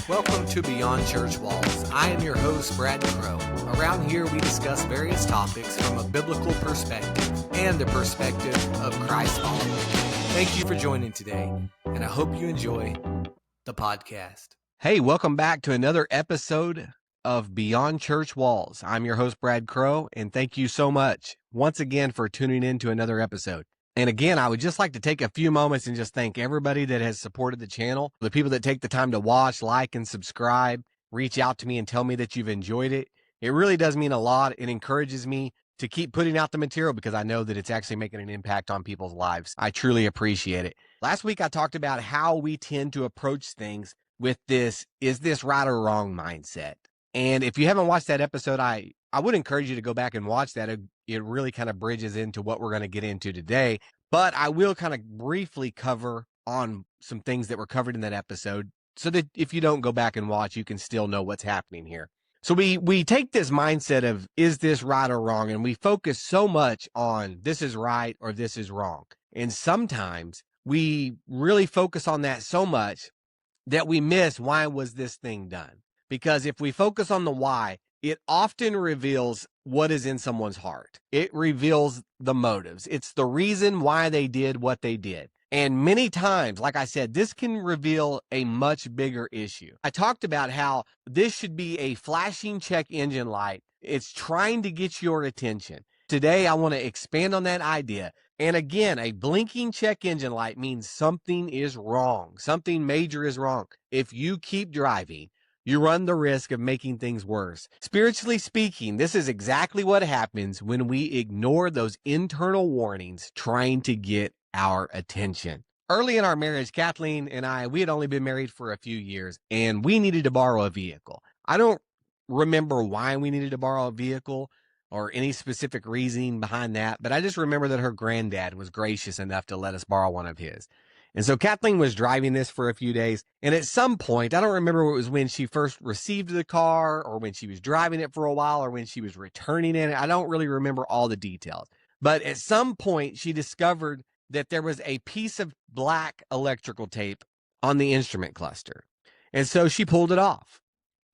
Welcome to Beyond Church Walls. I am your host, Brad Crow. Around here, we discuss various topics from a biblical perspective and the perspective of Christ followers. Thank you for joining today, and I hope you enjoy the podcast. Hey, welcome back to another episode of Beyond Church Walls. I'm your host, Brad Crow, and thank you so much once again for tuning in to another episode. And again, I would just like to take a few moments and just thank everybody that has supported the channel, the people that take the time to watch, like, and subscribe, reach out to me and tell me that you've enjoyed it. It really does mean a lot. It encourages me to keep putting out the material because I know that it's actually making an impact on people's lives. I truly appreciate it. Last week, I talked about how we tend to approach things with this, is this right or wrong mindset. And if you haven't watched that episode, I would encourage you to go back and watch that. It really kind of bridges into what we're going to get into today. But I will kind of briefly cover on some things that were covered in that episode so that if you don't go back and watch, you can still know what's happening here. So we take this mindset of, is this right or wrong? And we focus so much on this is right or this is wrong. And sometimes we really focus on that so much that we miss why was this thing done? Because if we focus on the why, it often reveals what is in someone's heart. It reveals the motives. It's the reason why they did what they did. And many times, like I said, this can reveal a much bigger issue. I talked about how this should be a flashing check engine light. It's trying to get your attention. Today, I want to expand on that idea. And again, a blinking check engine light means something is wrong. Something major is wrong. If you keep driving, you run the risk of making things worse. Spiritually speaking, this is exactly what happens when we ignore those internal warnings trying to get our attention. Early in our marriage, Kathleen and I, we had only been married for a few years, and we needed to borrow a vehicle. I don't remember why we needed to borrow a vehicle or any specific reasoning behind that, but I just remember that her granddad was gracious enough to let us borrow one of his. And so Kathleen was driving this for a few days. And at some point, I don't remember if it was when she first received the car or when she was driving it for a while or when she was returning it. I don't really remember all the details. But at some point, she discovered that there was a piece of black electrical tape on the instrument cluster. And so she pulled it off.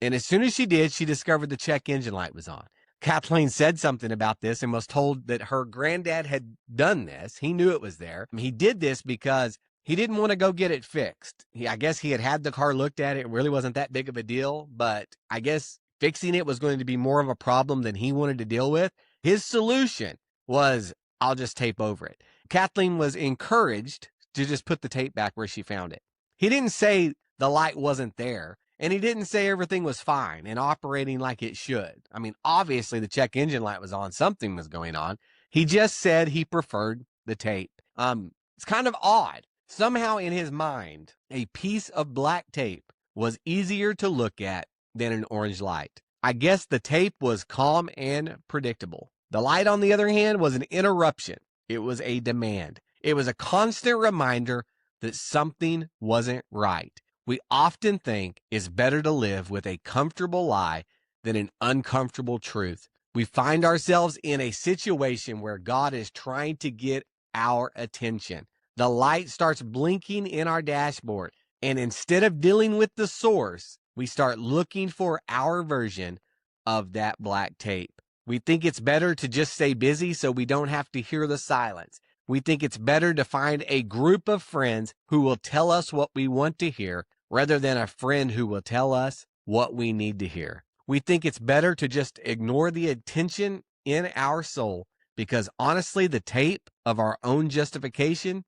And as soon as she did, she discovered the check engine light was on. Kathleen said something about this and was told that her granddad had done this. He knew it was there. He did this because he didn't want to go get it fixed. I guess he had the car looked at. It really wasn't that big of a deal, but I guess fixing it was going to be more of a problem than he wanted to deal with. His solution was, I'll just tape over it. Kathleen was encouraged to just put the tape back where she found it. He didn't say the light wasn't there, and he didn't say everything was fine and operating like it should. I mean, obviously the check engine light was on. Something was going on. He just said he preferred the tape. It's kind of odd. Somehow in his mind, a piece of black tape was easier to look at than an orange light. I guess the tape was calm and predictable. The light, on the other hand, was an interruption. It was a demand. It was a constant reminder that something wasn't right. We often think it's better to live with a comfortable lie than an uncomfortable truth. We find ourselves in a situation where God is trying to get our attention. The light starts blinking in our dashboard, and instead of dealing with the source, we start looking for our version of that black tape. We think it's better to just stay busy so we don't have to hear the silence. We think it's better to find a group of friends who will tell us what we want to hear rather than a friend who will tell us what we need to hear. We think it's better to just ignore the attention in our soul because honestly, the tape of our own justification,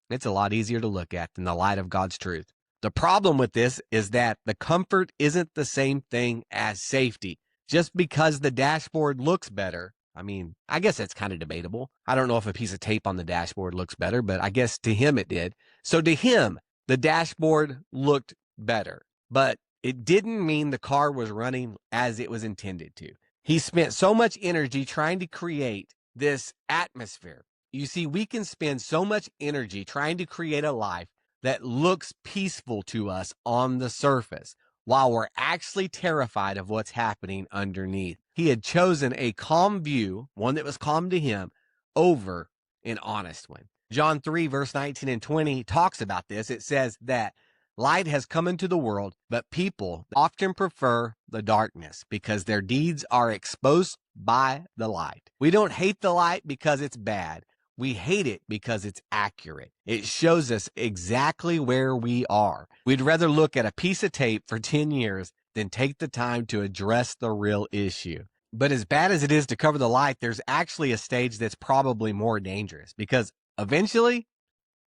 it's a lot easier to look at than the light of God's truth. The problem with this is that the comfort isn't the same thing as safety. Just because the dashboard looks better, I mean, I guess that's kind of debatable. I don't know if a piece of tape on the dashboard looks better, but I guess to him it did. So to him, the dashboard looked better, but it didn't mean the car was running as it was intended to. He spent so much energy trying to create this atmosphere. You see, we can spend so much energy trying to create a life that looks peaceful to us on the surface, while we're actually terrified of what's happening underneath. He had chosen a calm view, one that was calm to him, over an honest one. John 3, verse 19 and 20 talks about this. It says that Light has come into the world, but people often prefer the darkness because their deeds are exposed by the light. We don't hate the light because it's bad. We hate it because it's accurate. It shows us exactly where we are. We'd rather look at a piece of tape for 10 years than take the time to address the real issue. But as bad as it is to cover the light, there's actually a stage that's probably more dangerous because eventually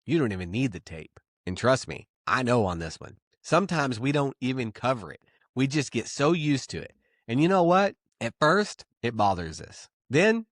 you don't even need the tape. And trust me, I know on this one. Sometimes we don't even cover it. We just get so used to it. And you know what? At first, it bothers us. Then,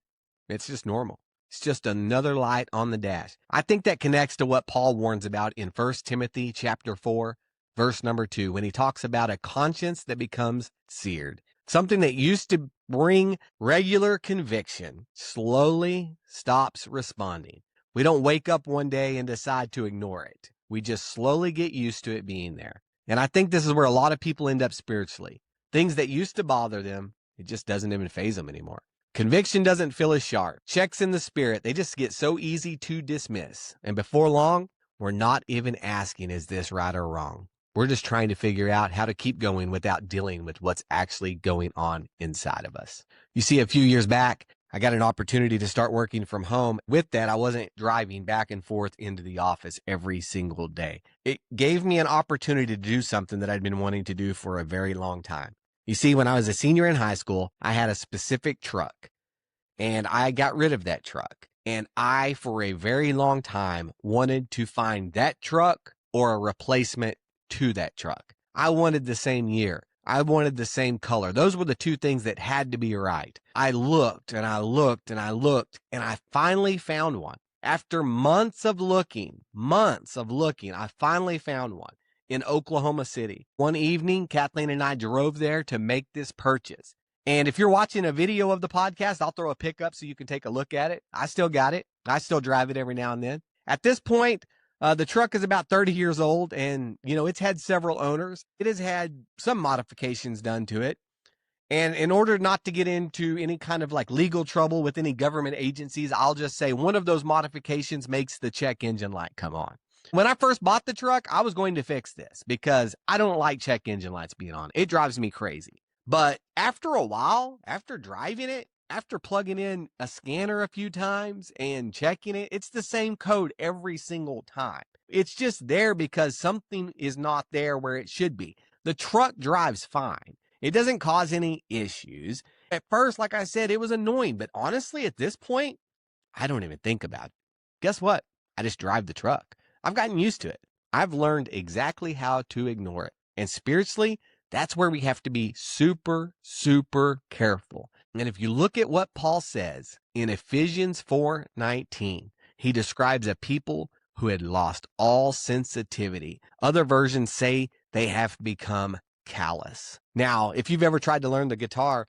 it's just normal. It's just another light on the dash. I think that connects to what Paul warns about in 1 Timothy chapter 4, verse number 2, when he talks about a conscience that becomes seared. Something that used to bring regular conviction slowly stops responding. We don't wake up one day and decide to ignore it. We just slowly get used to it being there. And I think this is where a lot of people end up spiritually. Things that used to bother them, it just doesn't even faze them anymore. Conviction doesn't feel as sharp. Checks in the spirit, they just get so easy to dismiss. And before long, we're not even asking, is this right or wrong? We're just trying to figure out how to keep going without dealing with what's actually going on inside of us. You see, a few years back, I got an opportunity to start working from home. With that, I wasn't driving back and forth into the office every single day. It gave me an opportunity to do something that I'd been wanting to do for a very long time. You see, when I was a senior in high school, I had a specific truck, and I got rid of that truck. And I, for a very long time, wanted to find that truck or a replacement to that truck. I wanted the same year. I wanted the same color. Those were the two things that had to be right. I looked and I looked and I looked, and I finally found one. After months of looking, I finally found one in Oklahoma City. One evening, Kathleen and I drove there to make this purchase. And if you're watching a video of the podcast, I'll throw a pic up so you can take a look at it. I still got it. I still drive it every now and then. At this point, the truck is about 30 years old, and, it's had several owners. It has had some modifications done to it. And in order not to get into any kind of legal trouble with any government agencies, I'll just say one of those modifications makes the check engine light come on. When I first bought the truck, I was going to fix this because I don't like check engine lights being on. It drives me crazy. But after a while, after driving it, after plugging in a scanner a few times and checking it, it's the same code every single time. It's just there because something is not there where it should be. The truck drives fine. It doesn't cause any issues. At first, like I said, it was annoying, but honestly, at this point, I don't even think about it. Guess what? I just drive the truck. I've gotten used to it. I've learned exactly how to ignore it. And spiritually, that's where we have to be super, super careful. And if you look at what Paul says in Ephesians 4:19, he describes a people who had lost all sensitivity. Other versions say they have become callous. Now, if you've ever tried to learn the guitar,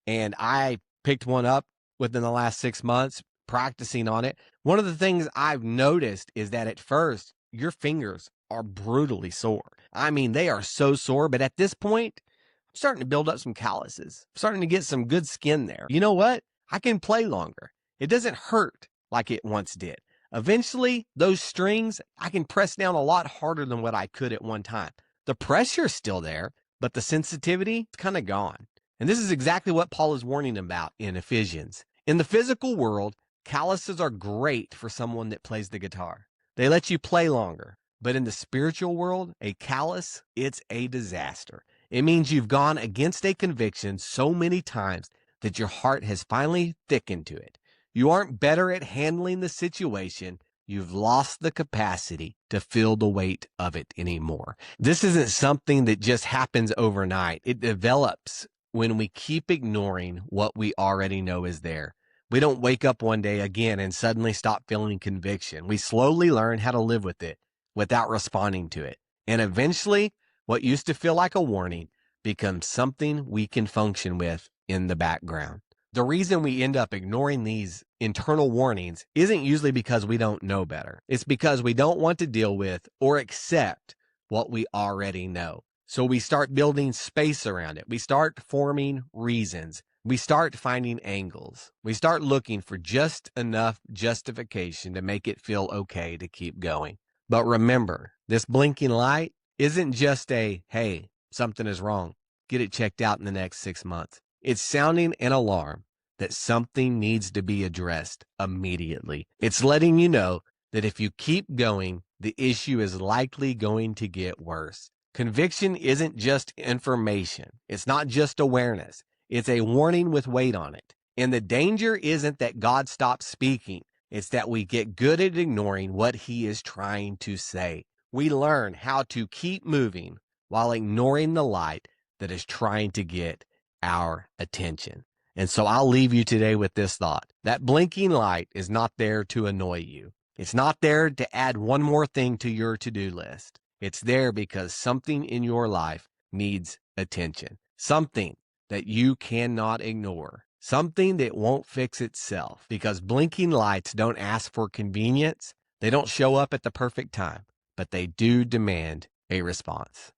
and I picked one up within the last 6 months practicing on it, one of the things I've noticed is that at first, your fingers are brutally sore. I mean, they are so sore, but at this point, I'm starting to build up some calluses. I'm starting to get some good skin there. You know what? I can play longer. It doesn't hurt like it once did. Eventually, those strings, I can press down a lot harder than what I could at one time. The pressure's still there, but the sensitivity is kind of gone. And this is exactly what Paul is warning about in Ephesians. In the physical world, calluses are great for someone that plays the guitar. They let you play longer. But in the spiritual world, a callus, it's a disaster. It means you've gone against a conviction so many times that your heart has finally thickened to it. You aren't better at handling the situation. You've lost the capacity to feel the weight of it anymore. This isn't something that just happens overnight. It develops when we keep ignoring what we already know is there. We don't wake up one day again and suddenly stop feeling conviction. We slowly learn how to live with it without responding to it. And eventually, what used to feel like a warning becomes something we can function with in the background. The reason we end up ignoring these internal warnings isn't usually because we don't know better. It's because we don't want to deal with or accept what we already know. So we start building space around it. We start forming reasons. We start finding angles. We start looking for just enough justification to make it feel okay to keep going. But remember, this blinking light, isn't just a, hey, something is wrong, get it checked out in the next 6 months. It's sounding an alarm that something needs to be addressed immediately. It's letting you know that if you keep going, the issue is likely going to get worse. Conviction isn't just information. It's not just awareness. It's a warning with weight on it. And the danger isn't that God stops speaking. It's that we get good at ignoring what he is trying to say. We learn how to keep moving while ignoring the light that is trying to get our attention. And so I'll leave you today with this thought. That blinking light is not there to annoy you. It's not there to add one more thing to your to-do list. It's there because something in your life needs attention. Something that you cannot ignore. Something that won't fix itself, because blinking lights don't ask for convenience. They don't show up at the perfect time, but they do demand a response.